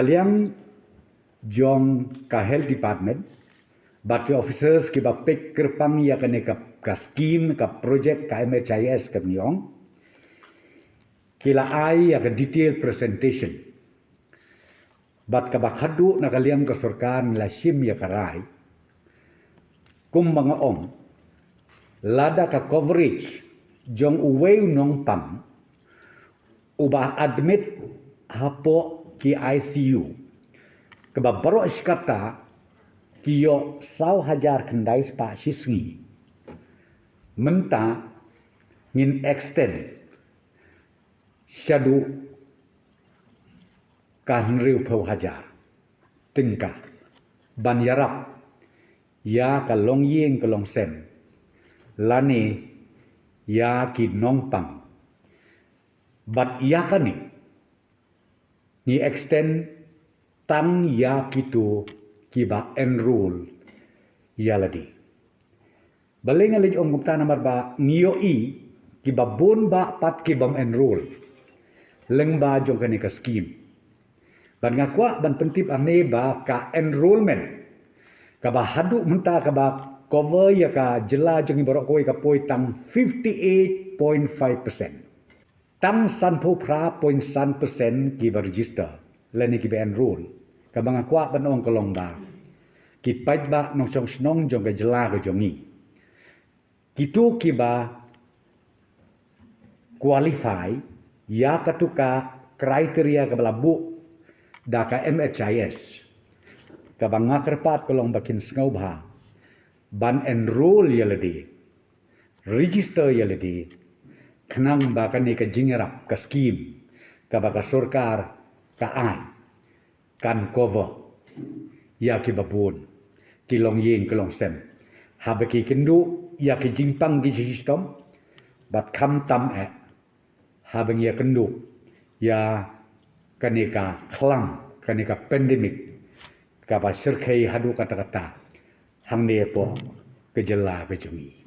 Kalian jong ka health department, baki officers ki ba pek kerpang ya kene ka scheme ka project ka MHIS ka niong, kila ai ya ka detailed presentation. Bat ka bakadu na kalian ka sorkar la sim ya karai, kum mga ong, lada ka coverage jong uweu nong pam, ubah admit hapo ki ICU. Keba baro iskata kiyo 1,000 kendai spa sisngi. Menta ngin extend syadu kahnriu pau hajar. Tingka ban yarap ya ka long yeng ka long sem. Lani ya ki nongpang. Bat ya kani ni extend tang ya kitu kiba enroll ya ladi. Baling alij om gupta namar ba ngiyo i kiba bon ba pat kibam enroll. Leng ba jong kani ka scheme. Ban ngakwa ban pentip ane ba ka enrollment. Kaba hadu menta kaba cover ya ka jela jong ibarok koi ka poi tang 58.5%. Tang sanpo pra 0.1% ki register leni ki enroll ka banga kwa ban ong kolong ba ki pait ba nong song snong jong ka jela ka jongi kitu ki ba qualify ya katuka kriteria ka balabu da ka MHIS ka banga kerpat kolong bakin sngau ba ban enroll ya ledi register ya ledi kenang ba kani ka jingerap ka scheme ka ba ka sorkar ka ai kan cover ya ki babun ki long yeng ki long sem ha ba ki kendu ya ki jingpang ki sistem bat kam tam ha ba ya kendu ya kani ka klam kani ka pandemic ka ba serkai hadu kata-kata hang ne po kejela kejungi.